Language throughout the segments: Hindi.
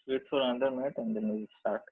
Wait for another minute and then we'll start.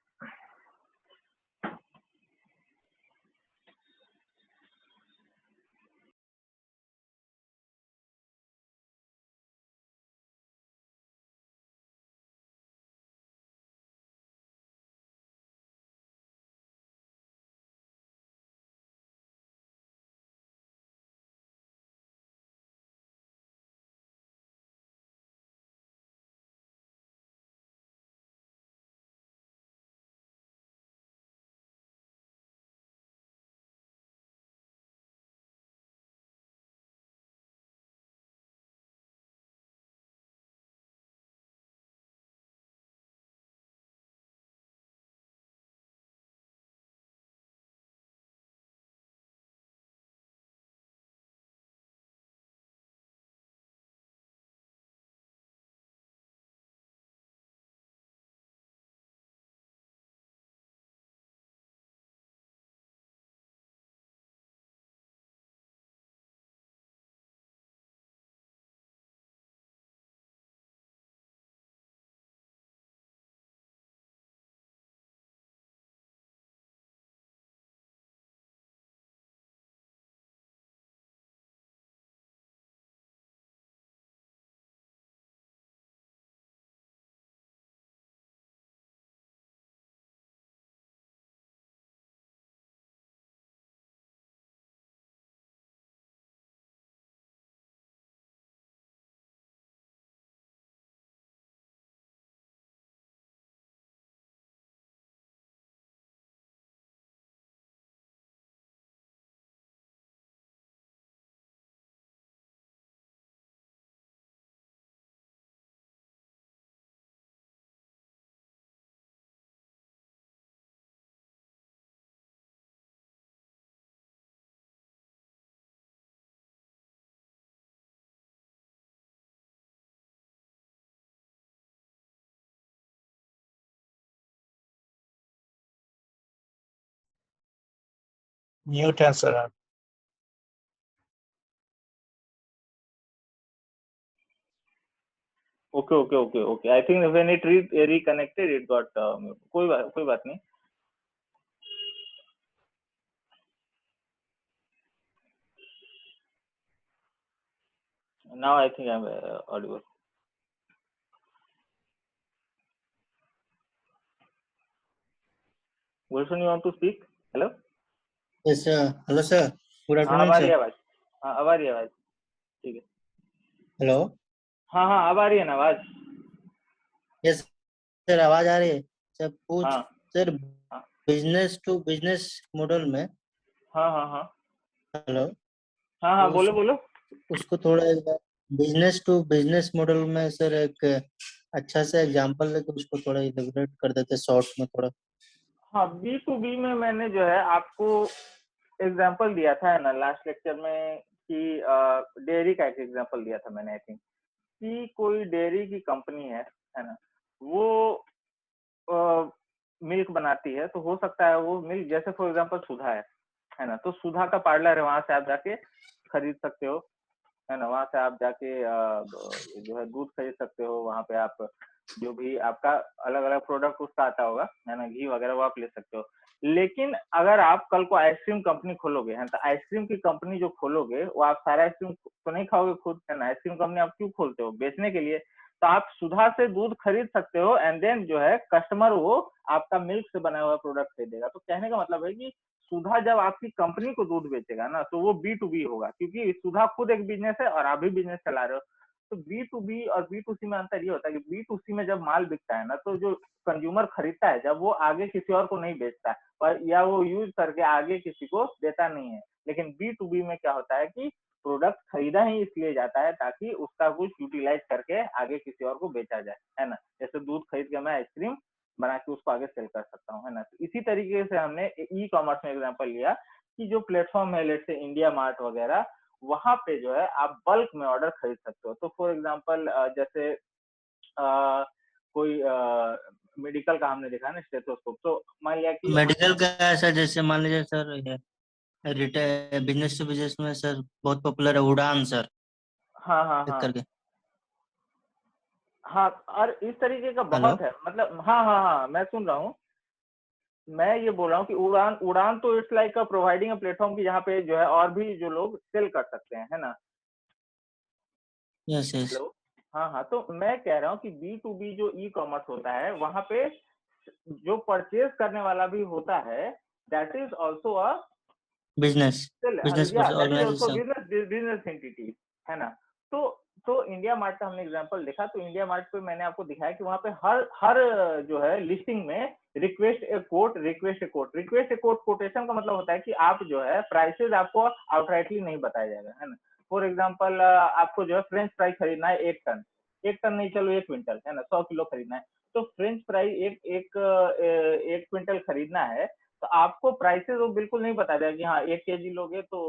Mute है सर आप। Okay. I think when it reconnected, it got कोई बात नहीं. Now I think I'm audible. Gulshan, you want to speak? Hello? Yes, sir. Hello, sir. Good हाँ, afternoon, अब आ रही है sir. आवाज. हाँ, अब आ रही है आवाज. ठीक है. Hello. हाँ, अब आ रही है ना आवाज. Yes, sir. आवाज आ रही है. सर पूछ हाँ. सर हाँ. बिजनेस टू बिजनेस मॉडल में. हाँ. हेलो. हाँ, बोलो. उसको थोड़ा बिजनेस टू बिजनेस मॉडल में सर एक अच्छा सा एग्जांपल लेके उसको थोड़ा इलैबोरेट कर देते शॉर्ट में थोड़ा. हाँ, B2B में मैंने जो है आपको एग्जांपल दिया था है ना लास्ट लेक्चर में कि डेयरी का एक एग्जांपल दिया था मैंने. आई थिंक कि कोई डेयरी की कंपनी है ना, वो मिल्क बनाती है, तो हो सकता है वो मिल्क, जैसे फॉर एग्जांपल सुधा है ना, तो सुधा का पार्लर है, वहां से आप जाके खरीद सकते हो है ना. वहां से आप जाके जो है दूध खरीद सकते हो. वहां पे आप जो भी आपका अलग अलग प्रोडक्ट उसका आता होगा है ना, घी वगैरह, वो आप ले सकते हो. लेकिन अगर आप कल को आइसक्रीम कंपनी खोलोगे है, तो आइसक्रीम की कंपनी जो खोलोगे, वो आप सारा आइसक्रीम तो नहीं खाओगे खुद है ना. आइसक्रीम कंपनी आप क्यों खोलते हो? बेचने के लिए. तो आप सुधा से दूध खरीद सकते हो एंड देन जो है कस्टमर वो आपका मिल्क से बना हुआ प्रोडक्ट खरीदेगा. तो कहने का मतलब है कि सुधा जब आपकी कंपनी को दूध बेचेगा ना, तो वो B2B होगा, क्योंकि सुधा खुद एक बिजनेस है और आप भी बिजनेस चला रहे हो. तो B2B और B2C में अंतर ये होता है कि B2C में जब माल बिकता है ना, तो जो कंज्यूमर खरीदता है, जब वो आगे किसी और को नहीं बेचता और या वो यूज करके आगे किसी को देता नहीं है. लेकिन B2B में क्या होता है कि प्रोडक्ट खरीदा ही इसलिए जाता है ताकि उसका कुछ यूटिलाइज करके आगे किसी और को बेचा जाए है ना. जैसे दूध खरीद के मैं आइसक्रीम बना के उसको आगे सेल कर सकता हूँ है ना. तो इसी तरीके से हमने ई कॉमर्स में एग्जांपल लिया कि जो प्लेटफॉर्म है, लेट्स से इंडिया मार्ट वगैरह, वहां पे जो है आप बल्क में ऑर्डर खरीद सकते हो. तो फॉर एग्जांपल जैसे कोई मेडिकल का हमने देखा ना, स्टेथोस्कोप, तो मान लिया कि मेडिकल का ऐसा जैसे मान लीजिए sir retail business to business में सर बहुत पॉपुलर है उड़ान सर. हाँ. करके. हाँ, और इस तरीके का हेलो। बहुत है, मतलब हाँ हाँ हाँ, मैं सुन रहा हूँ। मैं ये बोल रहा हूँ कि उड़ान उड़ान तो it's like providing a platform की जहाँ पे जो है और भी जो लोग सेल कर सकते हैं, है ना। Yes yes. हेलो। हाँ हाँ, तो मैं कह रहा हूँ कि B2B जो ई कॉमर्स होता है वहां पे जो परचेज करने वाला भी होता है, that is also a business business या that is also organisation. Business entity, है ना। तो तो इंडिया मार्ट का हमने एग्जांपल देखा, तो इंडिया मार्ट पे मैंने आपको दिखाया कि वहां पे हर हर जो है लिस्टिंग में रिक्वेस्ट ए कोट, रिक्वेस्ट ए कोट, रिक्वेस्ट ए कोट कोटेशन का मतलब होता है कि आप जो है प्राइसेस आपको आउटराइटली नहीं बताया जाएगा, है ना। फॉर एग्जाम्पल आपको जो है फ्रेंच फ्राई खरीदना है 1 टन, 1 टन नहीं, चलो 1 क्विंटल, है ना, 100 किलो खरीदना है। तो फ्रेंच फ्राई एक एक 1 क्विंटल खरीदना है, तो आपको प्राइसेस वो बिल्कुल नहीं बताया जाएगा कि हाँ 1 kg लोगे तो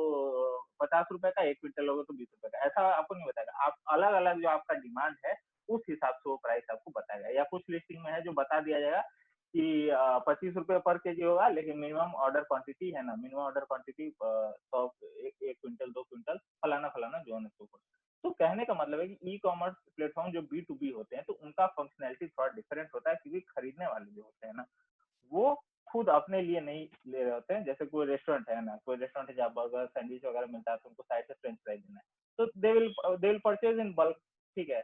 50 रुपए का, 1 क्विंटल लोगे तो 20 रुपए का, ऐसा आपको नहीं बताएगा। आप अलग अलग जो आपका डिमांड है उस हिसाब से वो प्राइस आपको बताएगा। या कुछ लिस्टिंग में है जो बता दिया जाएगा कि 25 रुपए पर केजी होगा, लेकिन मिनिमम ऑर्डर क्वांटिटी, है ना, minimum order quantity 100, 1 quintal, 2 quintal, फलाना फलाना, जो है। तो कहने का मतलब है कि ई कॉमर्स प्लेटफॉर्म जो B2B होते हैं, तो उनका फंक्शनैलिटी थोड़ा डिफरेंट होता है, क्योंकि खरीदने वाले जो होते हैं ना, वो खुद अपने लिए नहीं ले रहे होते हैं। जैसे कोई रेस्टोरेंट है ना, कोई रेस्टोरेंट है जहाँ बर्गर सैंडविच वगैरह मिलता है, तो उनको साइड से फ्रेंच फ्राई देना है, तो they will purchase in bulk, ठीक है।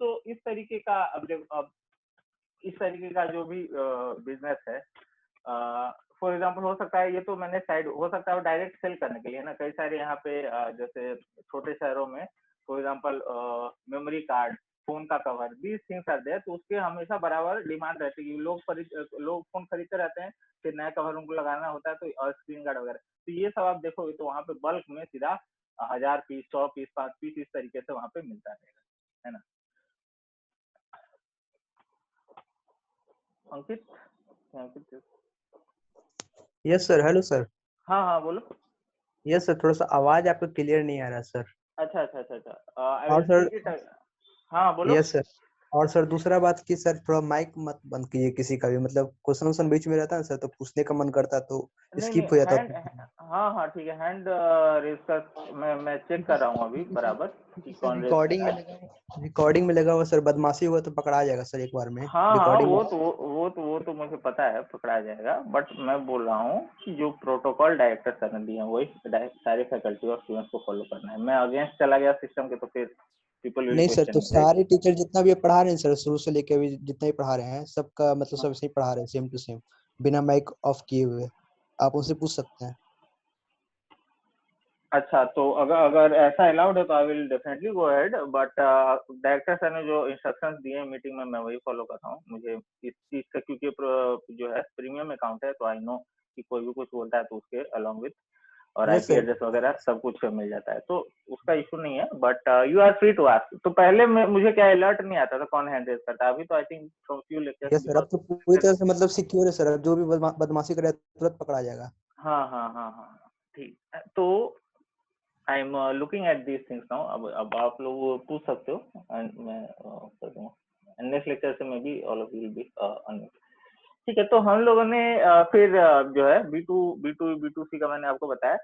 तो इस तरीके का अब इस तरीके का जो भी बिजनेस है, फॉर एग्जाम्पल हो सकता है, ये तो मैंने साइड, हो सकता है डायरेक्ट सेल करने के लिए ना, कई सारे यहाँ पे जैसे छोटे शहरों में for example memory card, phone का cover, these things are there, तो उसके हमेशा बराबर डिमांड रहती है। लोग फोन खरीदते रहते हैं, फिर नया कवर उनको लगाना होता है, तो और स्क्रीन गार्ड वगैरह, तो ये सब आप देखोगे तो वहाँ पे बल्क में सीधा 1000 पीस, 100 पीस, 5 पीस, इस तरीके से वहाँ पे मिलता रहेगा, है ना। अंकित, अंकित, यस सर, हेलो सर। हाँ हाँ बोलो। यस सर, थोड़ा सा आवाज आपका क्लियर नहीं आ रहा सर। अच्छा अच्छा अच्छा अच्छा, आई और विल सर, स्पीक इट। हाँ बोलो। Yes sir. और सर दूसरा बात कि सर थोड़ा माइक मत बंद कीजिए किसी का भी, मतलब क्वेश्चन वोश्चन बीच में रहता है ना सर, तो पूछने का मन करता है तो नहीं नहीं, स्किप हो जाता हैंड, है। हाँ हाँ ठीक है, हैंड रेज का मैं चेक कर रहा हूँ अभी क्योंकि बराबर क्योंकि कि सर कौन रेज कर रहा है। रिकॉर्डिंग में लगा हुआ सर, बदमाशी हुआ तो पकड़ा जाएगा सर एक बार में हाँ हाँ, रिकॉर्डिंग में। वो तो मुझे पता है पकड़ा जाएगा, बट मैं बोल रहा हूँ कि जो प्रोटोकॉल डायरेक्टर सर ने दिए हैं वही सारे फैकल्टी और स्टूडेंट्स को फॉलो करना है। मैं अगेंस्ट चला गया सिस्टम के, तो फिर पीपल विल नहीं सर, क्वेश्चन तो मी, राइट। सारे टीचर जितना भी पढ़ा रहे हैं सर, शुरू से लेके अभी जितना भी पढ़ा रहे हैं सबका मतलब सब ऐसे ही पढ़ा रहे हैं, सेम टू सेम, बिना माइक ऑफ किए हुए। आप उनसे पूछ सकते हैं। अच्छा, तो अगर अगर ऐसा अलाउड है तो I will definitely go ahead, but director sir ने जो इंस्ट्रक्शंस दिए हैं मीटिंग में, मैं वही फॉलो कर रहा हूँ। मुझे इस चीज का, क्योंकि जो है प्रीमियम अकाउंट है, तो आई नो कि कोई भी कुछ बोलता है तो उसके अलॉन्ग विथ और यस आईपी सर। एड्रेस वगैरह सब कुछ मिल जाता है, तो उसका इशू नहीं है। But you are free to ask. तो पहले में मुझे क्या अलर्ट नहीं आता था कौन हैंड रेज करता है, अभी तो I think from few lectures yes sir, because. अब तो पूरी तरह से मतलब सिक्योर है सर, अब जो भी बदमाशी करे तुरंत पकड़ा जाएगा। हाँ हाँ हाँ हाँ, ठीक है। तो I am looking at these things now. अब आप लोग पूछ सकते हो एंड मैं कर दूंगा। नेक्स्ट लेक्चर से मैं भी all of you will be on. ठीक है, तो हम लोगों ने फिर जो है बी टू सी का मैंने आपको बताया।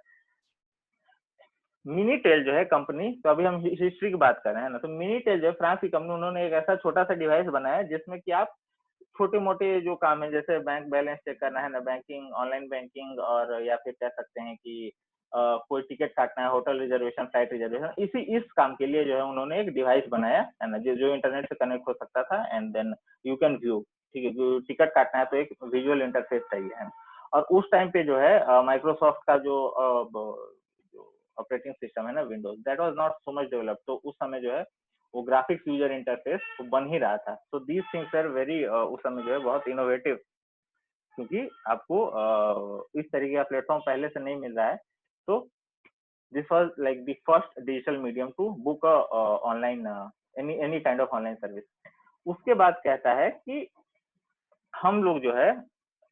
मिनीटेल जो है कंपनी, तो अभी हम हिस्ट्री की बात कर रहे हैं ना, तो मिनीटेल जो है फ्रांस की कंपनी, उन्होंने एक ऐसा छोटा सा डिवाइस बनाया है जिसमें कि आप छोटे मोटे जो काम है, जैसे बैंक बैलेंस चेक करना है ना, बैंकिंग, ऑनलाइन बैंकिंग, और या फिर कह सकते हैं कि कोई टिकट काटना है, होटल रिजर्वेशन, फ्लाइट रिजर्वेशन, इस काम के लिए जो है उन्होंने एक डिवाइस बनाया है ना, जो इंटरनेट से कनेक्ट हो सकता था, and then you can view. ठीक है, जो टिकट काटना है तो एक विजुअल इंटरफेस चाहिए है। और उस टाइम पे जो है माइक्रोसॉफ्ट का जो ऑपरेटिंग सिस्टम है ना, Windows, that was not so much develop, तो उस समय जो है वो ग्राफिक्स यूजर इंटरफेस तो बन ही रहा था। तो दीज थिंग्स आर वेरी, उस समय जो है बहुत इनोवेटिव, क्योंकि आपको इस तरीके का प्लेटफॉर्म पहले से नहीं मिल रहा है। तो this was like the first digital medium to book online, any kind of online service. उसके बाद कहता है कि हम लोग जो है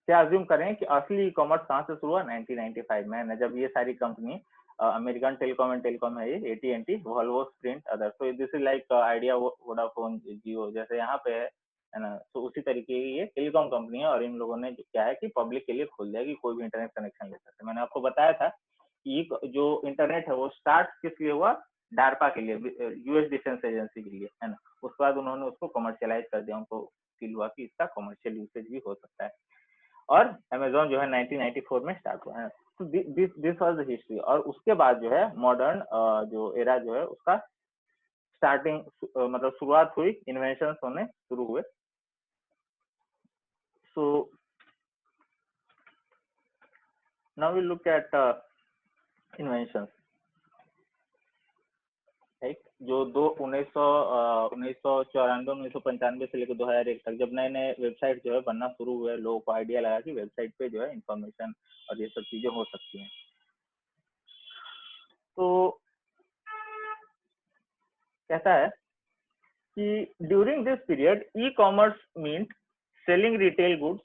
क्या अज्यूम करें कि असली ई कॉमर्स कहाँ से शुरू हुआ, 1995 में ना, जब ये सारी company, American telecom and telecom है, ये AT&T, वोल्वो, स्प्रिंट, अदर, तो this is like Idea, Vodafone, Jio, जैसे यहाँ पे है ना, तो उसी तरीके की ये टेलीकॉम कंपनी है। और इन लोगों ने क्या है कि पब्लिक के लिए खोल दिया कि कोई भी इंटरनेट कनेक्शन ले सकते हैं। मैंने आपको बताया था कि जो इंटरनेट है वो स्टार्ट किस लिए हुआ, डारपा के लिए, यूएस डिफेंस एजेंसी के लिए, है ना। उसके बाद उन्होंने उसको कमर्शियलाइज कर दिया, उनको फील हुआ कि इसका कमर्शियल यूसेज भी हो सकता है, और अमेजोन जो है 1994 में स्टार्ट हुआ है। तो दिस वाज द हिस्ट्री। और उसके बाद जो है मॉडर्न जो एरा जो है उसका स्टार्टिंग, मतलब शुरुआत हुई, इन्वेंशन होने शुरू हुए। So now we look at invention, right. जो 1994 से लेकर 2001 तक जब नए नए वेबसाइट जो है बनना शुरू हुए, लोगों को आइडिया लगा कि वेबसाइट पे जो है इंफॉर्मेशन और ये सब चीजें हो सकती हैं। तो कहता है कि during this period e commerce means selling retail goods,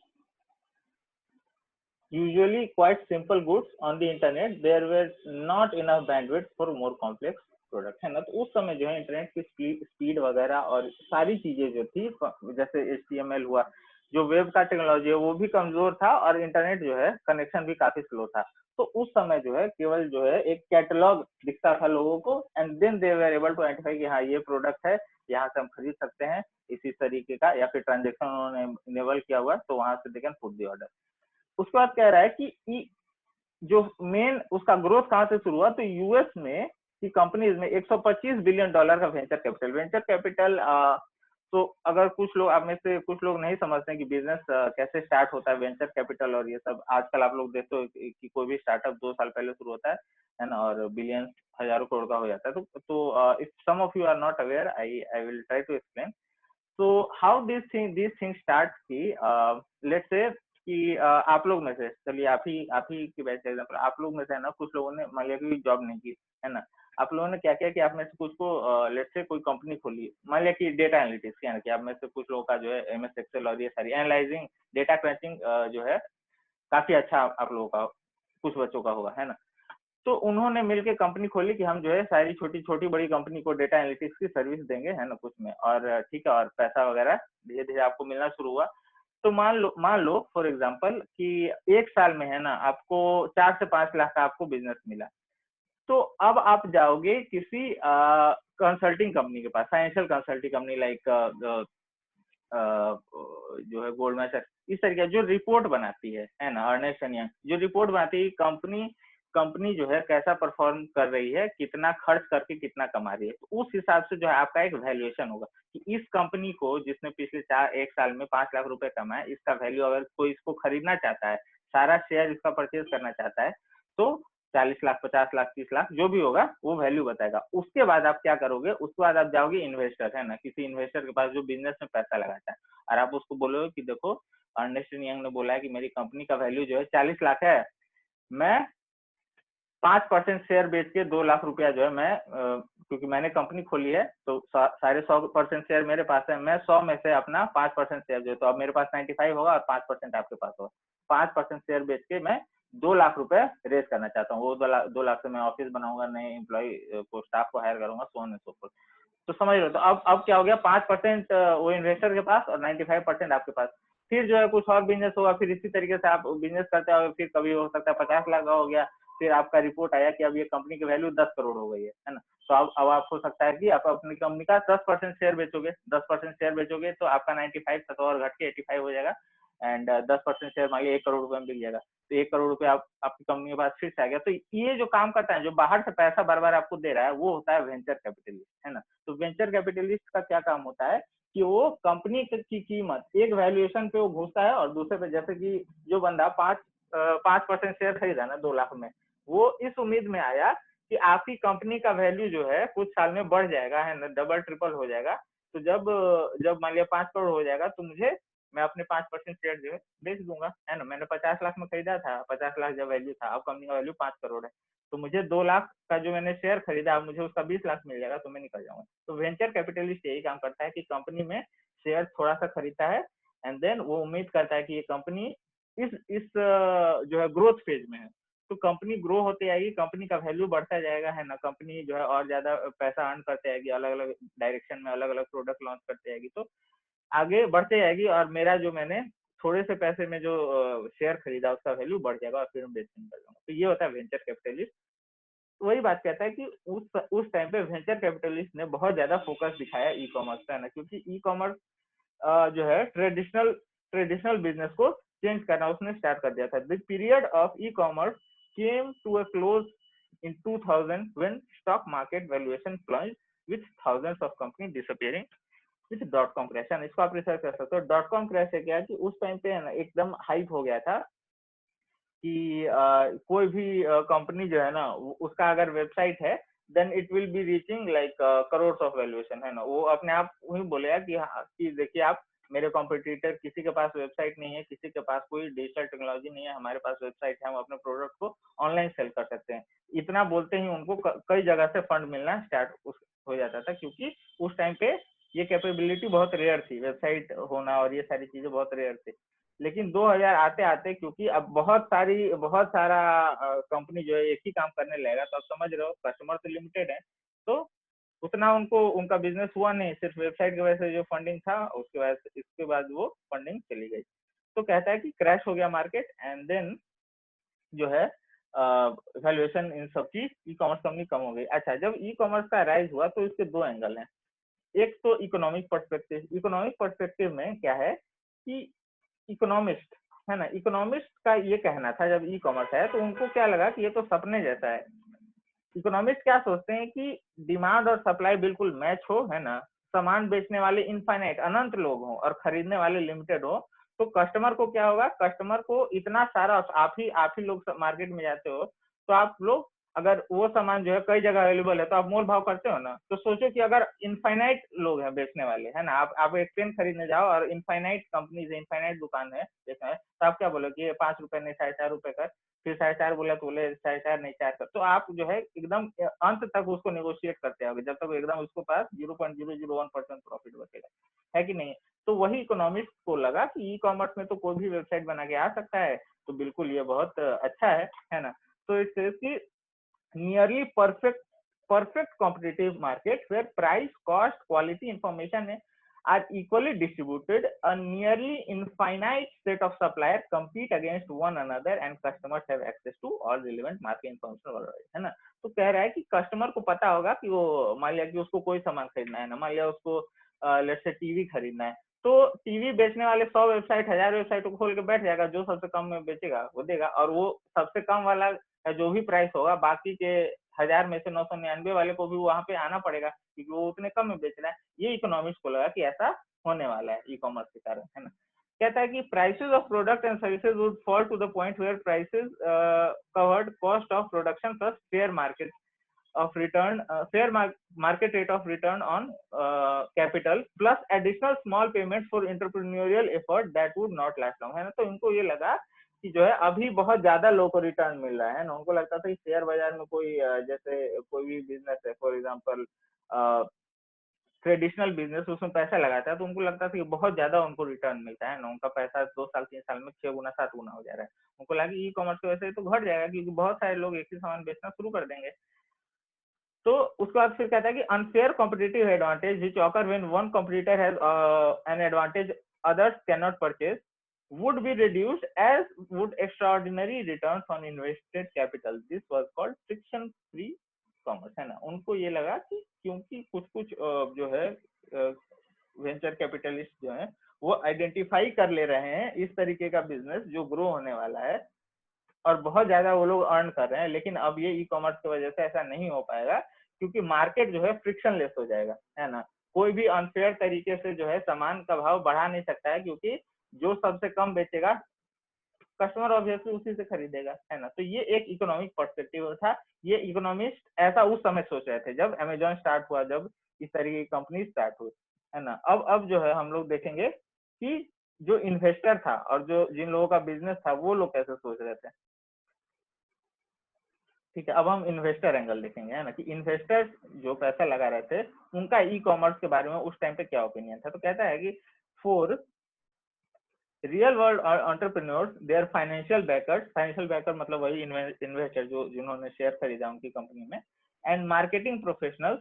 usually quite simple goods on the internet. There were not enough bandwidth for more complex product, है ना। तो उस समय जो है इंटरनेट की स्पीड वगैरह और सारी चीजें जो थी, जैसे HTML हुआ, जो वेब का टेक्नोलॉजी है वो भी कमजोर था, और इंटरनेट जो है कनेक्शन भी काफी स्लो था। तो उस समय जो है केवल जो है एक कैटलॉग दिखता था लोगों को, and then they were able to identify कि हाँ ये प्रोडक्ट है, यहाँ से हम खरीद सकते हैं इसी तरीके का, या फिर ट्रांजेक्शन उन्होंने इनेबल किया हुआ, तो वहां से they can put the order. उसके बाद कह रहा है कि जो मेन उसका ग्रोथ कहां से शुरू हुआ, तो यूएस में की कंपनीज में $125 बिलियन का वेंचर कैपिटल। तो अगर कुछ लोग, आप में से कुछ लोग नहीं समझते हैं कि बिजनेस कैसे स्टार्ट होता है, वेंचर कैपिटल और ये सब, आजकल आप लोग देखते हो कि कोई भी स्टार्टअप 2 साल पहले शुरू होता है ना, और बिलियन, हजारों करोड़ का हो जाता है। तो if some of you are not aware, I will try to explain. तो हाउ दिस थिंग स्टार्ट की, लेट्स से कि आप लोग में से, चलिए आप ही की बैच एग्जांपल, आप लोग में से है ना, कुछ लोगों ने मान लिया कि जॉब नहीं की, है ना। आप लोगों ने क्या किया कि आप में से कुछ को लेट्स से कोई कंपनी खोली, मान लिया कि डेटा एनालिटिक्स, यानी कि आप में से कुछ लोगों का जो है MS एक्सेल और ये सारी एनालाइजिंग, डेटा क्रंचिंग जो है काफी अच्छा आप लोगों का, कुछ बच्चों का होगा, है ना। तो उन्होंने मिलकर कंपनी खोली कि हम जो है सारी छोटी छोटी बड़ी कंपनी को डेटा एनालिटिक्स की सर्विस देंगे, है ना, कुछ में, और ठीक है, और पैसा वगैरह धीरे धीरे आपको मिलना शुरू हुआ। तो मान लो फॉर एग्जांपल कि एक साल में, है ना, आपको 4 से 5 लाख का आपको बिजनेस मिला। तो अब आप जाओगे किसी कंसल्टिंग कंपनी के पास, फाइनेंशियल कंसल्टिंग कंपनी लाइक जो है गोल्डमैन सैक्स, इस तरीके जो रिपोर्ट बनाती है ना, अर्नेस्ट एंड यंग जो रिपोर्ट बनाती है, कंपनी जो है कैसा परफॉर्म कर रही है, कितना खर्च करके कितना कमा रही है, तो उस हिसाब से जो है आपका एक वैल्यूएशन होगा कि इस कंपनी को, जिसने पिछले 1 साल में 5 लाख रुपए कमाए, इसका वैल्यू, अगर कोई इसको खरीदना चाहता है, सारा शेयर इसका परचेज करना चाहता है, तो 40 लाख, 50 लाख, 30 लाख, जो भी होगा वो वैल्यू बताएगा। उसके बाद आप क्या करोगे, उसके बाद आप जाओगे इन्वेस्टर, है ना, किसी इन्वेस्टर के पास जो बिजनेस में पैसा लगाता है, और आप उसको बोलोगे कि देखो अर्नेस्ट एंड यंग ने बोला है कि मेरी कंपनी का वैल्यू जो है 40 लाख है, मैं 5% शेयर बेच के 2 लाख रुपया जो है मैं, क्योंकि मैंने कंपनी खोली है तो सारे 100% शेयर मेरे पास है, मैं 100 में से अपना 5% शेयर जो है, तो अब मेरे पास 95 होगा और 5% आपके पास होगा, 5% शेयर बेच के मैं 2 लाख रुपए रेज करना चाहता हूँ। वो 2 लाख से मैं ऑफिस बनाऊंगा, नए एम्प्लॉय को, स्टाफ को हायर करूंगा, so on and so fourth. तो समझ लो, तो अब क्या हो गया, 5% वो इन्वेस्टर के पास और 95% आपके पास। फिर जो है कुछ और बिजनेस होगा, फिर इसी तरीके से आप बिजनेस करते हो, फिर कभी हो सकता है 50 लाख का हो गया, फिर आपका रिपोर्ट आया कि अब ये कंपनी की वैल्यू 10 करोड़ हो गई है ना। तो अब आप हो सकता है कि आप अपनी कंपनी का 10% शेयर बेचोगे, 10% शेयर बेचोगे तो आपका 95 तक और घट के 85 हो जाएगा, एंड 10% शेयर मान लिया 1 करोड़ रुपए में बिक जाएगा, तो 1 करोड़ रुपए आपकी कंपनी के पास फिर से आ गया। तो ये जो काम करता है, जो बाहर से पैसा बार बार आपको दे रहा है, वो होता है वेंचर कैपिटलिस्ट, है ना। तो वेंचर कैपिटलिस्ट का क्या काम होता है कि वो कंपनी की कीमत एक वैल्यूएशन पे वो घुसता है, और दूसरे पे, जैसे कि जो बंदा 5% शेयर खरीदा ना 2 लाख में, वो इस उम्मीद में आया कि आपकी कंपनी का वैल्यू जो है कुछ साल में बढ़ जाएगा, है ना, डबल ट्रिपल हो जाएगा। तो जब मान लिया 5 करोड़ हो जाएगा, तो मैं अपने 5% शेयर जो है बेच दूंगा, है ना। मैंने 50 लाख में खरीदा था, 50 लाख जब वैल्यू था, अब कंपनी का वैल्यू 5 करोड़ है, तो मुझे 2 लाख का जो मैंने शेयर खरीदा, मुझे उसका 20 लाख मिल जाएगा, तो मैं निकल जाऊंगा। तो वेंचर कैपिटलिस्ट यही काम करता है कि कंपनी में शेयर थोड़ा सा खरीदता है, एंड देन वो उम्मीद करता है कि ये कंपनी इस जो है ग्रोथ फेज में है, तो कंपनी ग्रो होते जाएगी, कंपनी का वैल्यू बढ़ता जाएगा, है ना, कंपनी जो है और ज्यादा पैसा अर्न करते जाएगी, अलग अलग डायरेक्शन में अलग अलग प्रोडक्ट लॉन्च करते जाएगी, तो आगे बढ़ते जाएगी, और मेरा जो मैंने थोड़े से पैसे में जो शेयर खरीदा उसका वैल्यू बढ़ जाएगा, और फिर मैं बेचने निकल जाऊंगा। तो ये होता है वेंचर कैपिटलिस्ट। वही बात कहता है कि उस टाइम पे वेंचर कैपिटलिस्ट ने बहुत ज्यादा फोकस दिखाया ई कॉमर्स पे ना, क्योंकि ई कॉमर्स जो है ट्रेडिशनल बिजनेस को चेंज करना उसने स्टार्ट कर दिया था। The period of e commerce came to a close in 2000 when stock market valuation plunged with thousands of company disappearing with dot com crash. इसको आप रिसर्च कर सकते हो। डॉट कॉम क्रैश है क्या कि उस टाइम पे है ना एकदम हाइप हो गया था कि कोई भी कंपनी जो है ना उसका अगर वेबसाइट है then it will be reaching like crore of valuation, है ना। वो अपने आप वही बोलेगा कि हाँ कि देखिए आप, मेरे कॉम्पिटिटर किसी के पास वेबसाइट नहीं है, किसी के पास कोई डिजिटल टेक्नोलॉजी नहीं है, हमारे पास वेबसाइट है, हम अपने प्रोडक्ट को ऑनलाइन सेल कर सकते हैं। इतना बोलते ही उनको कई जगह से फंड मिलना स्टार्ट हो जाता था, क्योंकि उस टाइम पे ये कैपेबिलिटी बहुत रेयर थी, वेबसाइट होना और ये सारी चीजें बहुत रेयर थी। लेकिन 2000 आते आते क्योंकि अब बहुत सारा कंपनी जो है एक ही काम करने लगेगा, तो आप समझ रहे हो कस्टमर तो लिमिटेड है, तो उतना उनका बिजनेस हुआ नहीं। सिर्फ वेबसाइट की वजह से जो फंडिंग था उसके वजह से इसके बाद वो फंडिंग चली गई। तो कहता है कि क्रैश हो गया मार्केट एंड देन जो है वैल्यूएशन इन सब की ई कॉमर्स कंपनी कम हो गई। अच्छा, जब ई कॉमर्स का राइज हुआ तो इसके दो एंगल हैं। एक तो इकोनॉमिक पर्सपेक्टिव में क्या है कि इकोनॉमिस्ट है ना, इकोनॉमिस्ट का ये कहना था जब ई कॉमर्स है तो उनको क्या लगा कि ये तो सपने जैसा है। इकोनॉमिस्ट क्या सोचते हैं कि डिमांड और सप्लाई बिल्कुल मैच हो, है ना, सामान बेचने वाले इनफाइनाइट अनंत लोग हों और खरीदने वाले लिमिटेड हो, तो कस्टमर को क्या होगा, कस्टमर को इतना सारा, आप ही लोग मार्केट में जाते हो तो आप लोग अगर वो सामान जो है कई जगह अवेलेबल है तो आप मोल भाव करते हो ना। तो सोचो कि अगर इनफाइनाइट लोग हैं बेचने वाले, है ना, आप एक पेन खरीदने जाओ और इनफाइनाइट कंपनी से इनफाइनाइट दुकान है बेचना है, तो आप क्या बोलोगे ये 5 रुपए नहीं 4.5 रुपए कर, फिर 4.5 बोला तो बोले 4.5 नहीं 4 कर, तो आप जो है एकदम अंत तक उसको नेगोशिएट करते आओगे जब तक एकदम उसको पास 0.001% प्रॉफिट बचेगा, है कि नहीं। तो वही इकोनॉमिक्स को लगा कि ई कॉमर्स में तो कोई भी वेबसाइट बना के आ सकता है, तो बिल्कुल ये बहुत अच्छा है ना। तो इससे nearly perfect competitive market where price, cost, quality information are equally distributed. A nearly infinite set of suppliers compete against one another and customers have access to all relevant market information, है ना। तो कह रहा है कि कस्टमर को पता होगा कि वो मान लिया कि उसको कोई सामान खरीदना है ना, मान लिया उसको लेट्स से टीवी खरीदना है, तो टीवी बेचने वाले 100 वेबसाइट 1000 वेबसाइट को खोल के बैठ जाएगा, जो सबसे कम में बेचेगा वो देगा, और वो सबसे कम वाला जो भी प्राइस होगा बाकी के 1000 में से 999 वाले को भी वहां पे आना पड़ेगा क्योंकि वो उतने कम में बेच रहा है। ये इकोनॉमिक्स को लगा कि ऐसा होने वाला है ई कॉमर्स के कारण, है ना। कहता है कि prices of product and services would fall to the point where prices covered cost of production plus fair market of return fair market rate of return on capital plus additional small payments for entrepreneurial effort that would not last long, है ना। तो इनको ये लगा कि जो है अभी बहुत ज्यादा लोगों को रिटर्न मिल रहा है ना। उनको लगता था कि शेयर बाजार में कोई जैसे कोई भी बिजनेस है, फॉर एग्जांपल ट्रेडिशनल बिजनेस, उसमें पैसा लगाता है तो उनको लगता था कि बहुत ज्यादा उनको रिटर्न मिलता है ना, उनका पैसा 2 साल 3 साल में 6 गुना 7 गुना हो जा रहा है। उनको लगा ई कॉमर्स की वजह से तो घट जाएगा क्योंकि बहुत सारे लोग एक ही सामान बेचना शुरू कर देंगे। तो उसके बाद फिर कहता है कि unfair competitive advantage which occur when one competitor has an advantage others can not purchase would be reduced as would extraordinary returns on invested capital. This was called friction free commerce, है ना। उनको ये लगा कि क्योंकि कुछ जो है वेंचर कैपिटलिस्ट जो है वो आइडेंटिफाई कर ले रहे हैं इस तरीके का बिजनेस जो ग्रो होने वाला है और बहुत ज्यादा वो लोग अर्न कर रहे हैं, लेकिन अब ये ई कॉमर्स की वजह से ऐसा नहीं हो पाएगा क्योंकि मार्केट जो है फ्रिक्शनलेस हो जाएगा, है ना। कोई भी अनफेयर तरीके से जो है सामान का भाव बढ़ा नहीं सकता है क्योंकि जो सबसे कम बेचेगा कस्टमर ऑब्वियसली उसी से खरीदेगा, है ना। तो ये एक इकोनॉमिक पर्सपेक्टिव था। ये इकोनॉमिस्ट ऐसा उस समय सोच रहे थे जब अमेजोन स्टार्ट हुआ, जब इस तरीके की कंपनी स्टार्ट हुई, है ना। अब जो है हम लोग देखेंगे कि जो इन्वेस्टर था और जो जिन लोगों का बिजनेस था वो लोग कैसे सोच रहे थे। ठीक है, अब हम इन्वेस्टर एंगल देखेंगे, है ना, कि इन्वेस्टर्स जो पैसा लगा रहे थे उनका ई कॉमर्स के बारे में उस टाइम पे क्या ओपिनियन था। तो कहता है कि for real world entrepreneurs their financial backer मतलब वही इन्वेस्टर जो जिन्होंने शेयर खरीदा उनकी कंपनी में, and marketing professionals,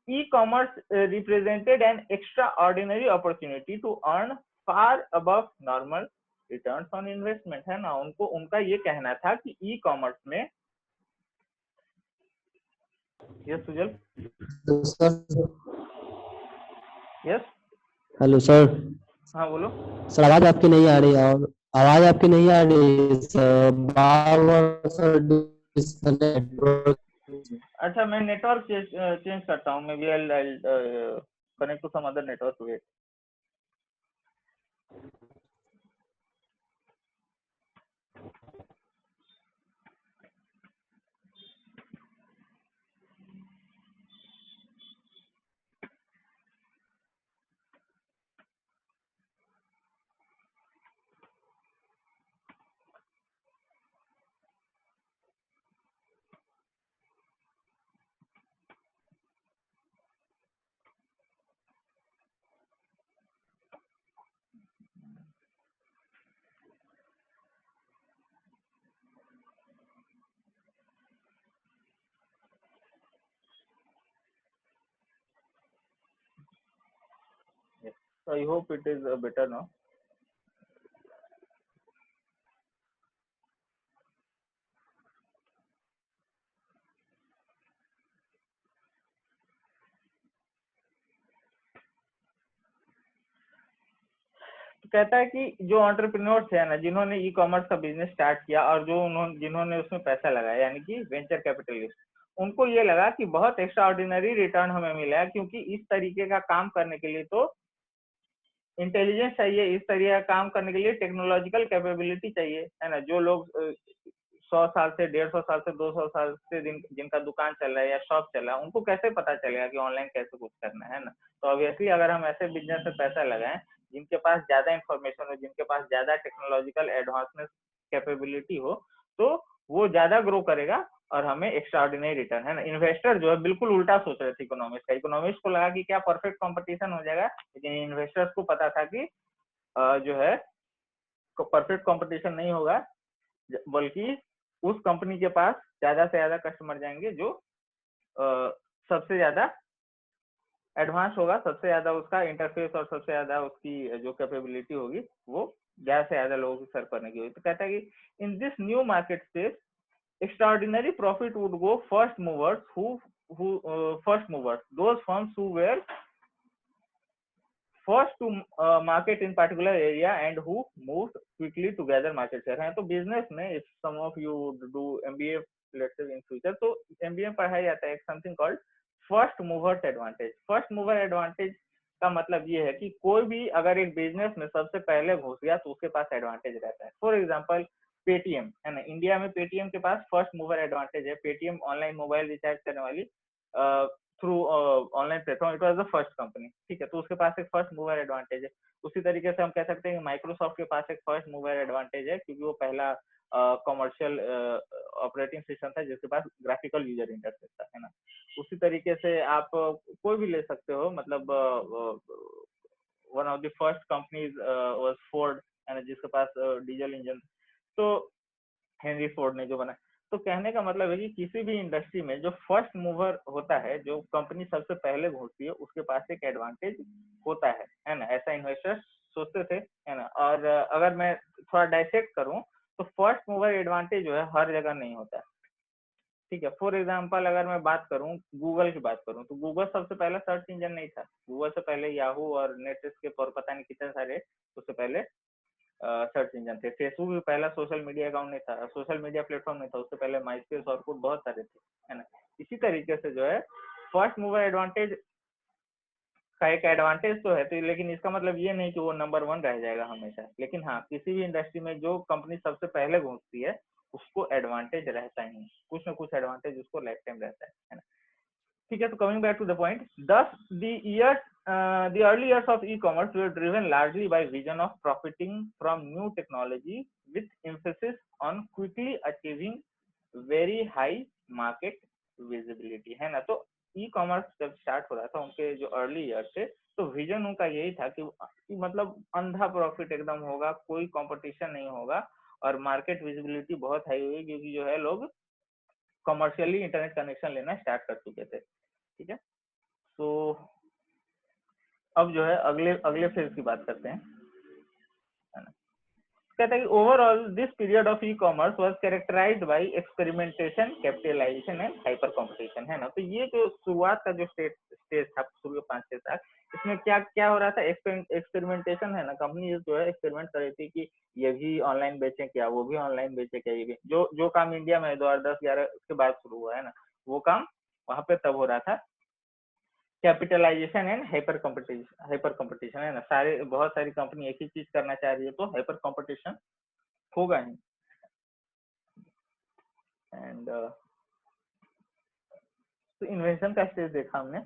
e commerce represented an extraordinary opportunity to earn far above normal returns on investment, है ना। उनका ये कहना था कि ई कॉमर्स में यस सुजल, तो सर यस, हेलो सर। हाँ बोलो। सर आवाज आपकी नहीं आ रही है, और आवाज आपकी नहीं आ रही है सर, बार बार सर नेटवर्क। अच्छा मैं नेटवर्क चेंज करता हूँ, maybe I connect to some other network. Wait. So I hope it is better now. तो कहता है कि जो एंटरप्रेन्योर्स है ना, जिन्होंने ई कॉमर्स का बिजनेस स्टार्ट किया और जो उन्होंने जिन्होंने उसमें पैसा लगाया, यानी कि वेंचर कैपिटलिस्ट, उनको ये लगा कि बहुत एक्स्ट्रा ऑर्डिनरी रिटर्न हमें मिला है, क्योंकि इस तरीके का काम करने के लिए तो इंटेलिजेंस चाहिए, इस तरीके का काम करने के लिए टेक्नोलॉजिकल कैपेबिलिटी चाहिए, है ना। जो लोग 100 साल से 150 साल से 200 साल से जिनका दुकान चल रहा है या शॉप चल रहा है, उनको कैसे पता चलेगा कि ऑनलाइन कैसे कुछ करना है ना। तो ऑब्वियसली अगर हम ऐसे बिजनेस में पैसा लगाएं जिनके पास ज्यादा इंफॉर्मेशन हो, जिनके पास ज्यादा टेक्नोलॉजिकल एडवांसमेंट कैपेबिलिटी हो, तो वो ज्यादा ग्रो करेगा और हमें एक्स्ट्रा ऑर्डिनरी रिटर्न, है ना। इन्वेस्टर जो है बिल्कुल उल्टा सोच रहे थे इकोनॉमिक्स का। इकोनॉमिक्स को लगा कि क्या परफेक्ट कंपटीशन हो जाएगा, लेकिन इन्वेस्टर्स को पता था कि जो है परफेक्ट कंपटीशन नहीं होगा, बल्कि उस कंपनी के पास ज्यादा से ज्यादा कस्टमर जाएंगे जो सबसे ज्यादा एडवांस होगा, सबसे ज्यादा उसका इंटरफेस और सबसे ज्यादा उसकी जो कैपेबिलिटी होगी वो ज्यादा से ज्यादा लोगों को सर्व करने की होगी। तो कहता है कि in this new market space extraordinary profit would go first movers first movers, those firms who were first to market in particular area and who moved quickly to gather market share है। तो business में if some of you do MBA let's say in future, तो MBA में पढ़ाया जाता है something called first movers advantage। first mover advantage का मतलब ये है कि कोई भी अगर एक बिजनेस में सबसे पहले घुस गया तो उसके पास एडवांटेज रहता है। फॉर एग्जांपल पेटीएम है ना, इंडिया में पेटीएम के पास फर्स्ट मूवर एडवांटेज है। पेटीएम ऑनलाइन मोबाइल रिचार्ज करने वाली through online platform, it was the first company, ठीक है। तो उसके पास एक फर्स्ट मूवर एडवांटेज है। उसी तरीके से हम कह सकते हैं कि माइक्रोसॉफ्ट के पास एक फर्स्ट मूवर एडवांटेज है, क्योंकि वो पहला कमर्शियल ऑपरेटिंग सिस्टम था जिसके पास ग्राफिकल यूजर इंटरफेस था, है ना। उसी तरीके से आप कोई भी ले सकते हो, मतलब one of the first companies was Ford, है ना, जिसके पास डीजल इंजन, तो हेनरी फोर्ड ने जो बनाया। तो कहने का मतलब है कि किसी भी इंडस्ट्री में जो फर्स्ट मूवर होता है, जो कंपनी सबसे पहले घुसती है, उसके पास एक एडवांटेज होता है ना। ऐसा इन्वेस्टर्स सोचते थे, है ना। और अगर मैं थोड़ा डाइसेक्ट करूं तो फर्स्ट मूवर एडवांटेज जो है हर जगह नहीं होता है, ठीक है। फॉर एग्जाम्पल अगर मैं बात करूं, गूगल की बात करूं, तो गूगल सबसे पहला सर्च इंजन नहीं था। गूगल से पहले याहू और नेटस्केप और पता नहीं कितने सारे उससे पहले सर्च इंजन थे। फेसबुक भी पहला सोशल मीडिया अकाउंट नहीं था, सोशल मीडिया प्लेटफॉर्म नहीं था। उससे पहले माइस्पेस और कुछ बहुत सारे थे, है ना। इसी तरीके से जो है फर्स्ट मूवर एडवांटेज का एक एडवांटेज तो है, तो लेकिन इसका मतलब ये नहीं कि वो नंबर 1 रह जाएगा हमेशा। लेकिन हाँ, किसी भी इंडस्ट्री में जो कंपनी सबसे पहले घुसती है उसको एडवांटेज रहता ही, कुछ ना कुछ एडवांटेज उसको लाइफ टाइम रहता है ना। ठीक है। तो coming back to the point, thus the early years of e-commerce were driven largely by vision of profiting from new technology with emphasis on quickly achieving very high market visibility, है ना। तो ई कॉमर्स जब स्टार्ट हो रहा था, उनके जो अर्ली ईयर थे, तो विजन उनका यही था कि मतलब अंधा प्रॉफिट एकदम होगा, कोई कंपटीशन नहीं होगा और मार्केट विजिबिलिटी बहुत हाई होगी, क्योंकि जो है लोग कमर्शियली इंटरनेट कनेक्शन लेना स्टार्ट कर चुके थे, ठीक है। तो अब जो है अगले अगले फेज की बात करते हैं, है ना। कहता है कि overall this period of e commerce was characterised by experimentation, capitalisation and hyper competition, है ना। तो ये जो शुरुआत का जो स्टेज था शुरू के 5-6 साल, इसमें क्या क्या हो रहा था, एक्सपेरिमेंटेशन, है ना। कंपनी जो है एक्सपेरिमेंट कर रही थी कि ये भी ऑनलाइन बेचे क्या, वो भी ऑनलाइन बेचे क्या, ये भी जो काम इंडिया में 2010-11 के बाद शुरू हुआ है ना, वो काम वहां पे तब हो रहा था। कैपिटलाइजेशन एंड हाइपर कंपटीशन, है ना। बहुत सारी कंपनी एक ही चीज करना चाह रही है तो हाइपर कंपटीशन होगा ही। एंड तो इन्वेंशन का स्टेज देखा हमने,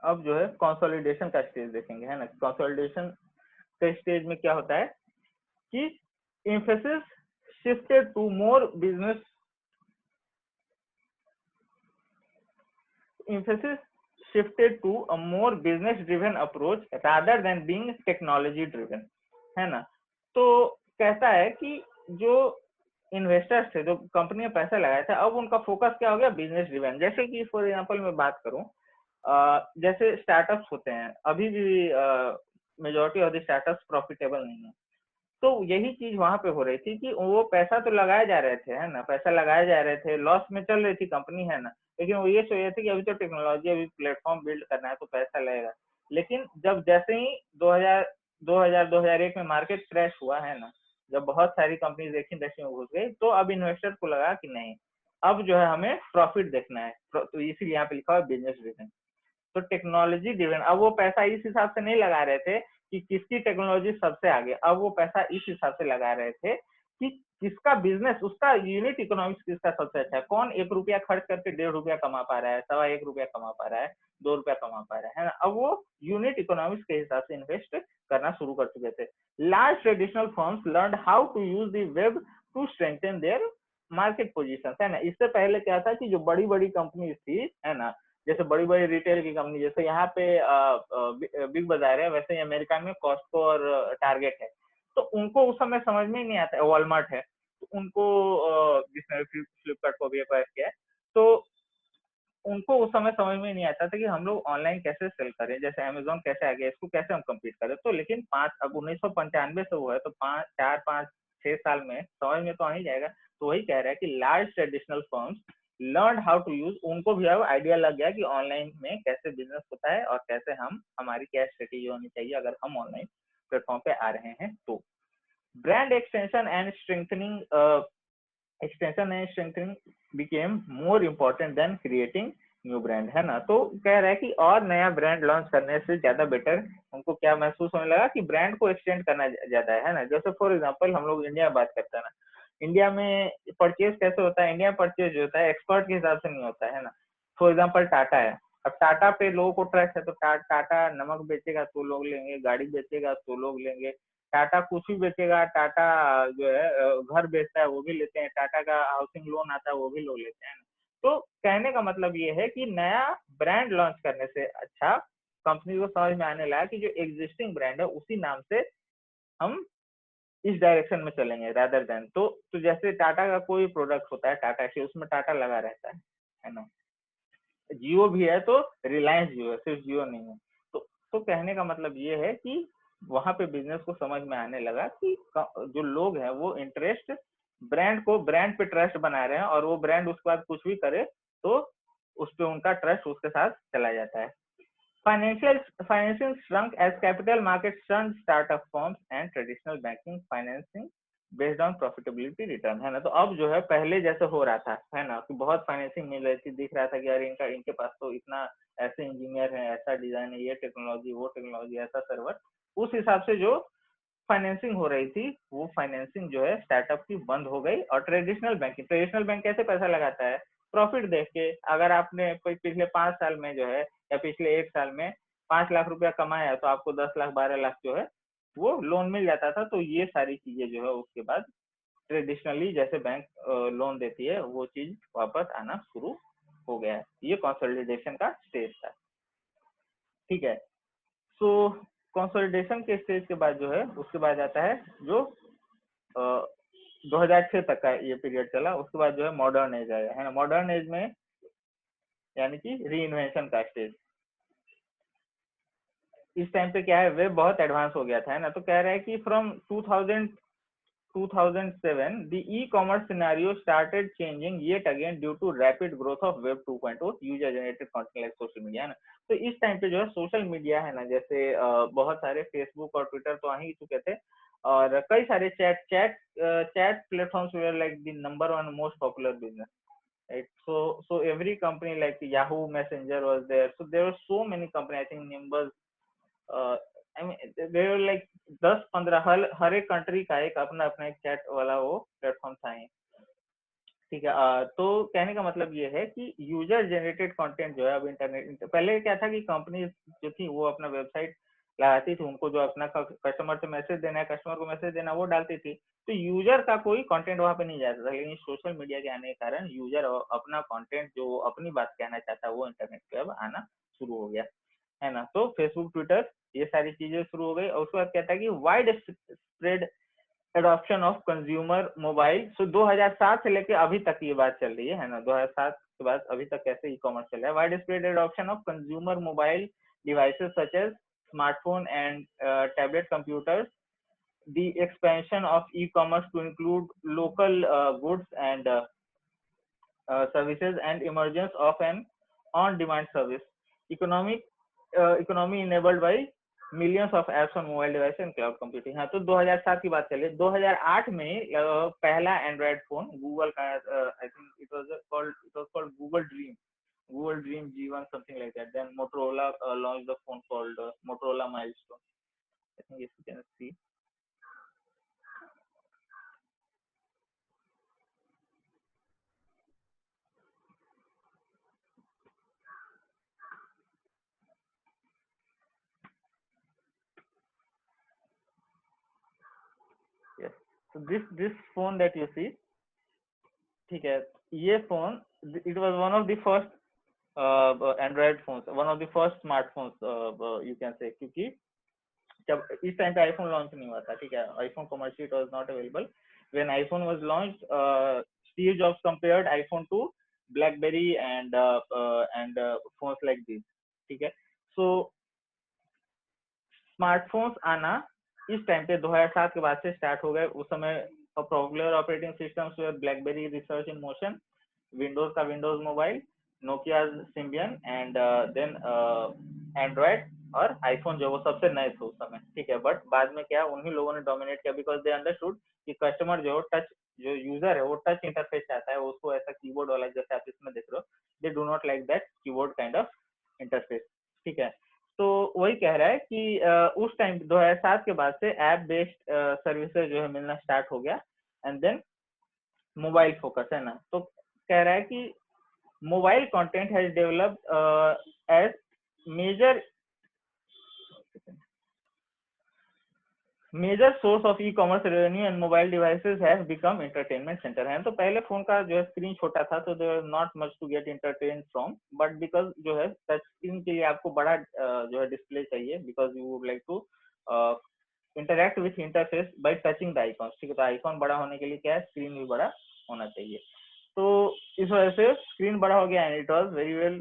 अब जो है कंसोलिडेशन का स्टेज देखेंगे, है ना। कंसोलिडेशन के स्टेज में क्या होता है कि emphasis shifted to more business, emphasis shifted to a more business driven approach rather than being technology driven, है ना। तो कहता है कि जो इन्वेस्टर्स थे, जो कंपनी में पैसा लगाया था, अब उनका फोकस क्या हो गया, बिजनेस ड्रिवन। जैसे कि फॉर एग्जांपल मैं बात करूं, जैसे स्टार्टअप्स होते हैं, अभी भी majority of the startups profitable नहीं है। तो यही चीज वहां पे हो रही थी कि वो पैसा तो लगाए जा रहे थे, है ना, पैसा लगाए जा रहे थे, लॉस में चल रही थी कंपनी, है ना, लेकिन वो ये सोच रहे थे कि अभी तो टेक्नोलॉजी, अभी प्लेटफॉर्म बिल्ड करना है तो पैसा लगेगा। लेकिन जब जैसे ही 2001 में मार्केट क्रैश हुआ, है ना, जब बहुत सारी कंपनीज एक इंडस्ट्री में घुस गई, तो अब इन्वेस्टर को लगा कि नहीं, अब जो है हमें प्रॉफिट देखना है, तो इसीलिए यहाँ पे लिखा हुआ बिजनेस ड्रिवन। तो टेक्नोलॉजी ड्रिवन, अब वो पैसा इस हिसाब से नहीं लगा रहे थे कि किसकी टेक्नोलॉजी सबसे आगे, अब वो पैसा इस हिसाब से लगा रहे थे कि किसका बिजनेस, उसका यूनिट इकोनॉमिक्स किसका सबसे अच्छा है, कौन 1 रुपया खर्च करके 1.5 रुपया कमा पा रहा है, 1.25 रुपया कमा पा रहा है, 2 रुपया कमा पा रहा है ना। अब वो यूनिट इकोनॉमिक्स के हिसाब से इन्वेस्ट करना शुरू कर चुके थे। Large traditional firms learn how to use the web to strengthen their market position, है ना। इससे पहले क्या था कि जो बड़ी बड़ी कंपनीज थी, है ना, जैसे बड़ी बड़ी रिटेल की कंपनी, जैसे यहाँ पे बिग बाजार है, वैसे ही अमेरिका में कॉस्को और टारगेट है। तो उनको उस समय समझ में नहीं आता है, वॉलमार्ट है, तो उनको जिसने फ्लिपकार्ट को भी एक्वायर किया है, तो उनको उस समय समझ में नहीं आता था कि हम लोग ऑनलाइन कैसे सेल करें, जैसे अमेजोन कैसे आ गया, इसको कैसे हम कम्पीट करें। तो लेकिन 1995 से हुआ है, तो 4-5-6 साल में समझ में तो आ ही जाएगा। तो वही कह रहा है कि large traditional firms learn how to use, उनको भी अब आइडिया लग गया कि ऑनलाइन में कैसे बिजनेस होता है और कैसे हमारी क्या स्ट्रेटेजी होनी चाहिए अगर हम ऑनलाइन प्लेटफॉर्म पे आ रहे हैं। तो brand extension and strengthening became more important than creating new brand, है ना। तो कह रहा है कि और नया ब्रांड लॉन्च करने से ज्यादा बेटर उनको क्या महसूस होने लगा कि ब्रांड को एक्सटेंड करना ज्यादा है ना। जैसे फॉर एग्जांपल हम लोग इंडिया में बात करते हैं ना, इंडिया में परचेज कैसे होता है, इंडिया में परचेज जो होता है एक्सपर्ट के हिसाब से नहीं होता है ना। फॉर एग्जांपल टाटा है, अब टाटा पे लोगों को ट्रस्ट है, तो टाटा नमक बेचेगा तो लोग लेंगे, गाड़ी बेचेगा तो लोग लेंगे, टाटा कुछ भी बेचेगा, टाटा जो है घर बेचता है वो भी लेते हैं, टाटा का हाउसिंग लोन आता है वो भी लोग लेते हैं। तो कहने का मतलब ये है कि नया ब्रांड लॉन्च करने से अच्छा कंपनी को समझ में आने लगा कि जो एग्जिस्टिंग ब्रांड है उसी नाम से हम इस डायरेक्शन में चलेंगे रादर देन। तो जैसे टाटा का कोई प्रोडक्ट होता है, टाटा से, उसमें टाटा लगा रहता है ना। जियो भी है तो रिलायंस जियो है, सिर्फ जियो नहीं है। तो कहने का मतलब ये है कि वहां पे बिजनेस को समझ में आने लगा कि जो लोग हैं वो इंटरेस्ट ब्रांड पे ट्रस्ट बना रहे हैं, और वो ब्रांड उसके बाद कुछ भी करे तो उस पे उनका ट्रस्ट उसके साथ चला जाता है। Financing shrunk as capital markets turned startup firms and traditional banking financing based on profitability return, है ना। तो अब जो है पहले जैसे हो रहा था, है ना, कि बहुत फाइनेंसिंग मिल रही थी, दिख रहा था कि यार इनके पास तो इतना ऐसे इंजीनियर है, ऐसा डिजाइन है, ये टेक्नोलॉजी वो टेक्नोलॉजी, ऐसा सर्वर, उस हिसाब से जो फाइनेंसिंग हो रही थी वो फाइनेंसिंग जो है स्टार्टअप की बंद हो गई। और ट्रेडिशनल बैंक कैसे पैसा लगाता है, प्रॉफिट देख के। अगर आपने पिछले 5 साल में जो है या पिछले 1 साल में 5 लाख रुपया कमाया तो आपको 10 लाख 12 लाख जो है वो लोन मिल जाता था। तो ये सारी चीजें जो है उसके बाद ट्रेडिशनली जैसे बैंक लोन देती है वो चीज वापस आना शुरू हो गया है। ये कंसोलिडेशन का स्टेज था, ठीक है। सो कंसोलिडेशन के स्टेज के बाद जो है उसके बाद आता है जो 2006 तक का ये पीरियड चला, उसके बाद जो है मॉडर्न एज आया, है ना। मॉडर्न एज में यानी कि री इन्वेंशन का स्टेज, इस टाइम पे क्या है, वेब बहुत एडवांस हो गया था, है ना। तो कह रहा है कि from 2000 2007, the e-commerce scenario started changing yet again due to rapid growth of Web 2.0 user generated content like social media, है ना। तो इस टाइम पे जो है सोशल मीडिया है ना, जैसे बहुत सारे फेसबुक और ट्विटर तो आ ही चुके थे, और कई सारे chat platforms way like the number one most popular business, right? So every company like Yahoo Messenger was there, so there were so many companies, I think Nimbus, I mean there were like 10-15 हर एक कंट्री का एक अपना अपना एक चैट वाला वो प्लेटफॉर्म था, ठीक है। तो कहने का मतलब ये है कि यूजर जनरेटेड कंटेंट जो है अब इंटरनेट, पहले क्या था कि कंपनी जो थी वो अपना वेबसाइट लगाती थी, उनको जो अपना कस्टमर से मैसेज देना है, कस्टमर को मैसेज देना, वो डालती थी, तो यूजर का कोई कंटेंट वहां पे नहीं जाता था। लेकिन सोशल मीडिया के आने के कारण यूजर अपना कंटेंट जो अपनी बात कहना चाहता है वो इंटरनेट पे अब आना शुरू हो गया, है ना। तो फेसबुक, ट्विटर, ये सारी चीजें शुरू हो गई। और उसके बाद कहता है कि wide spread adoption of consumer mobile. So 2007 से लेके अभी तक ये बात चल रही है ना, 2007 के बाद अभी तक कैसे ई कॉमर्स चल रहा है। Wide spread adoption of consumer mobile devices such as smartphone and tablet computers, the expansion of e-commerce to include local goods and services, and emergence of an on-demand service economy enabled by millions of apps on mobile devices and cloud computing। हाँ, तो 2007 की बात चलिए। 2008 में पहला एंड्रॉइड फोन गूगल का, I think it was called Google Dream G1, something like that. Then Motorola launched the phone called Motorola Milestone. I think if you can see. Yes. So this phone that you see, ठीक है, ये phone, it was one of the first Android phones, one of the first smartphones you can say, क्योंकि जब इस टाइम पे आईफोन लॉन्च नहीं हुआ था, ठीक है, iPhone commercial it was not available. When iPhone was launched, Steve Jobs compared iPhone to BlackBerry and phones like this, ठीक है। सो स्मार्टफोन्स आना इस टाइम पे 2007 के बाद से स्टार्ट हो गए। उस समय popular operating systems were BlackBerry research in motion, Windows का Windows mobile, Nokia Symbian, and then Android और आईफोन जो वो सबसे नए थे उस समय, ठीक है। बट बाद में क्या, उन्हीं लोगों ने डोमिनेट किया, बिकॉज दे अंडरस्टूड कि कस्टमर जो टच, जो यूजर है वो टच इंटरफेस चाहता है, उसको ऐसा कीबोर्ड वाला जैसे आप इसमें देख रहे हो, they do not like that keyboard kind of interface, ठीक है। तो वही कह रहा है कि उस टाइम 2007 के बाद से ऐप बेस्ड सर्विसेज जो है मिलना स्टार्ट हो गया, एंड देन मोबाइल फोकस, है ना। तो कह रहा है कि mobile content has developed as major source of e commerce revenue, and mobile devices have become entertainment centre, है। तो पहले फोन का जो है स्क्रीन छोटा था, तो there not much to get entertain from, but because जो है टच स्क्रीन के लिए आपको बड़ा जो है डिस्प्ले चाहिए, because you would like to interact with interface by touching the icons, ठीक है। तो आइकॉन बड़ा होने के लिए क्या है, स्क्रीन भी बड़ा होना चाहिए। तो इस वजह से स्क्रीन बड़ा हो गया, and it was very well,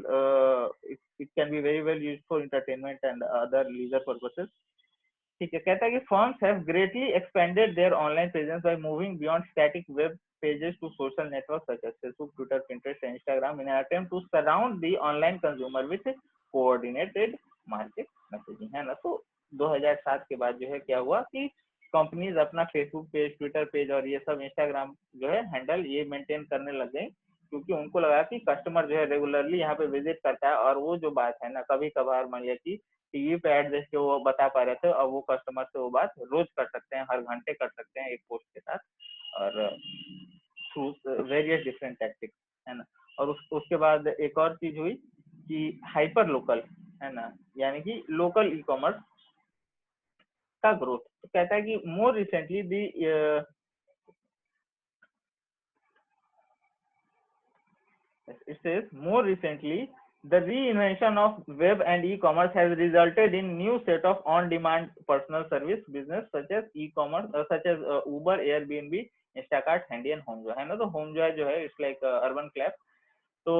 it can be very well used for entertainment and other leisure purposes, ठीक है। कहता है कि firms have greatly expanded their online presence by moving beyond static web pages to social network such as Facebook, Twitter, Pinterest, Instagram in an attempt to surround the online consumer with coordinated market messaging, है ना। तो 2007 के बाद जो है क्या हुआ कि कंपनीज अपना फेसबुक पेज, ट्विटर पेज और ये सब इंस्टाग्राम जो है हैंडल ये मेंटेन करने लग गई, क्योंकि उनको लगा कि कस्टमर जो है रेगुलरली यहाँ पे विजिट करता है, और वो जो बात है ना, कभी कभार मान लिया कि टीवी पे एड देख के वो बता पा रहे थे, और वो कस्टमर से वो बात रोज कर सकते हैं, हर घंटे कर सकते हैं एक पोस्ट के साथ, और थ्रू वेरियस डिफरेंट टैक्टिक्स, है ना। और उसके बाद एक और चीज हुई कि हाइपर लोकल, है ना, यानी कि लोकल ई कॉमर्स का ग्रोथ। तो कहता है कि more recently the it says more recently the reinvention of web and e-commerce has resulted in new set of on-demand personal service business such as e-commerce such as Uber, Airbnb, Instacart, Handy and Home जो है ना। तो Home जो है इट्स लाइक अर्बन क्लैप। तो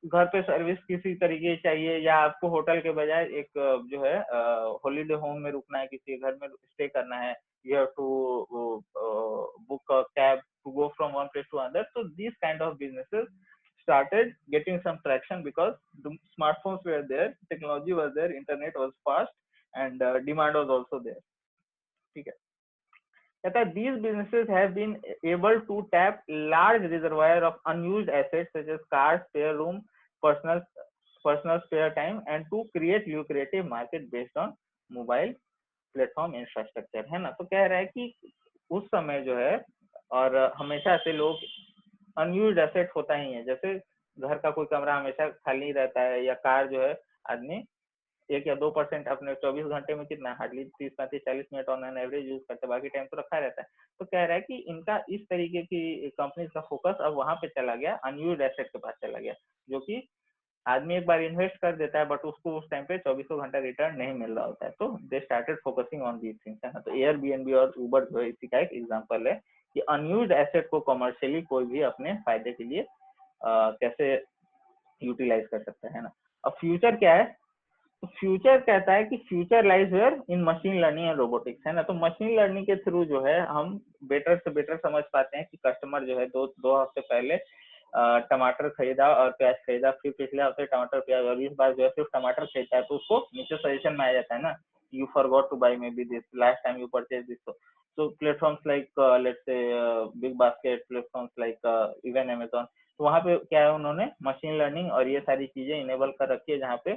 घर पे सर्विस किसी तरीके की चाहिए, या आपको होटल के बजाय एक जो है हॉलीडे होम में रुकना है, किसी घर में स्टे करना है, you have to book a cab to go from one place to another. So these kind of businesses started getting some traction because the smartphones were there, technology was there, internet was fast, and demand was also there. ठीक है, कहता है these businesses have been able to tap large reservoir of unused assets such as cars, spare room, personal spare time, and to create lucrative market based on mobile platform infrastructure, है ना। तो कह रहा है कि उस समय जो है, और हमेशा से लोग अनयूज्ड एसेट होता ही है, जैसे घर का कोई कमरा हमेशा खाली रहता है, या कार जो है आदमी 1 या 2% अपने 24 घंटे में कितना hardly 30, 35, 40 minute on an average use करते हैं, बाकी टाइम तो रखा रहता है। तो कह रहा है कि इनका इस तरीके की कंपनीज का फोकस अब वहां पे चला गया, अनयूज्ड एसेट के पास चला गया, जो कि आदमी एक बार इन्वेस्ट कर देता है बट उसको उस टाइम पे 24 घंटा रिटर्न नहीं मिल रहा होता है। तो they started focusing on these things, है ना। तो एयरबीएनबी और उबर जो है इसी का एक एग्जांपल है कि अनयूज्ड एसेट को कमर्शियली कोई भी अपने फायदे के लिए कैसे यूटिलाइज कर सकता है ना। अब फ्यूचर क्या है, तो फ्यूचर कहता है कि future lies where in machine learning and robotics, है ना। तो मशीन लर्निंग के थ्रू जो है हम बेटर से बेटर समझ पाते हैं कि कस्टमर जो है दो हफ्ते पहले टमाटर खरीदा और प्याज खरीदा, फिर पिछले हफ्ते टमाटर प्याज, और इस बार जो है सिर्फ टमाटर खरीदता है, तो उसको नीचे सजेशन में आ जाता है ना, you forgot to buy maybe this last time you purchase this. so platforms like let's say big basket, platforms like even Amazon, तो वहाँ पे क्या है, उन्होंने मशीन लर्निंग और ये सारी चीजें इनेबल कर रखी है, जहाँ पे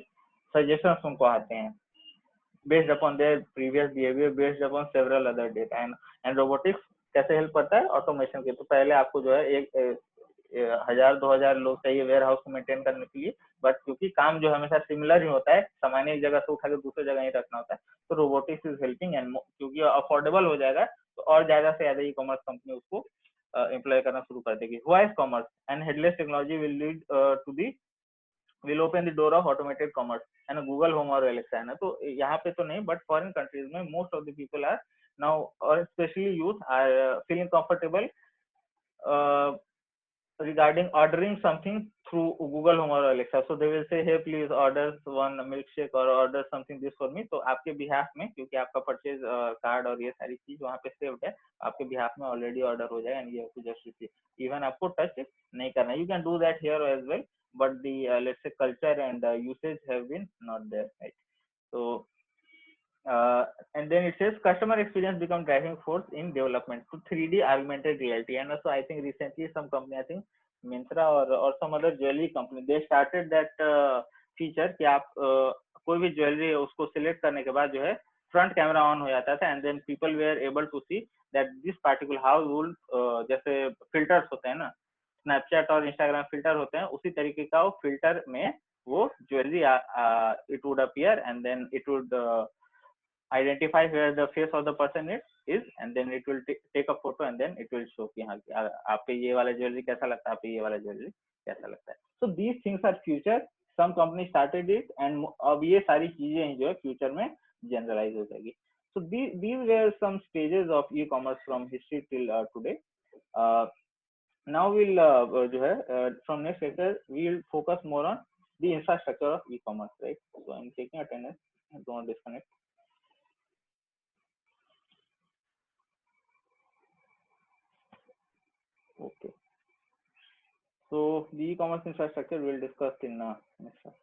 सजेशंस उनको आते हैं based upon their previous behavior, based upon several other data, and robotics कैसे हेल्प करता है ऑटोमेशन के। तो पहले आपको जो है 1000-2000 लोग चाहिए वेयर हाउस को मेंटेन करने के लिए, बट क्योंकि काम जो हमेशा सिमिलर ही होता है, सामान एक जगह से उठा के दूसरी जगह ही रखना होता है, तो रोबोटिक्स इज हेल्पिंग, एंड क्योंकि अफोर्डेबल हो जाएगा तो और ज्यादा से ज्यादा ई कॉमर्स कंपनी उसको एम्प्लॉय करना शुरू कर देगी। Voice commerce and headless technology will lead to the will open the door of automated commerce, है ना, गूगल होम और एलेक्सा, है ना। तो यहाँ पे तो नहीं, बट फॉरेन कंट्रीज में most of the people are now, और specially youth are feeling comfortable regarding ordering something through Google Home or Alexa. So they will say, hey please order one milkshake or order something this for me. तो आपके बिहाफ में, क्योंकि आपका परचेज कार्ड और ये सारी चीज वहाँ पे सेव्ड है, आपके बिहाफ में ऑलरेडी ऑर्डर हो जाएगा, and you have to just receive, even आपको टच नहीं करना। You can do that here as well, but the let's say culture and usage have been not there, right? So and then it says customer experience become driving force in development to 3D augmented reality, and also I think recently some company, I think Myntra or some other jewelry company, they started that feature कि आप कोई भी ज्वेलरी उसको सिलेक्ट करने के बाद जो है फ्रंट कैमरा ऑन हो जाता था, and then people were able to see that this particular how would, जैसे फिल्टर्स होते हैं ना, स्नैपचैट और इंस्टाग्राम फिल्टर होते हैं, उसी तरीके का वो फिल्टर में वो jewellery it would appear, and then it would identify where the face of the person is, and then it will take a photo, and then it will show कि हाँ आप पे ये वाला ज्वेलरी कैसा लगता है, आप पे ये वाला ज्वेलरी कैसा लगता है। So these things are future, some company started it, and अब ये सारी चीजें जो है फ्यूचर में जनरलाइज हो जाएगी। So these were some stages of e-commerce from history till today. Now we'll जो है from next lecture we'll focus more on the infrastructure of e-commerce, right? So I'm taking attendance, don't disconnect. Okay. So the e-commerce infrastructure we'll discuss in next class.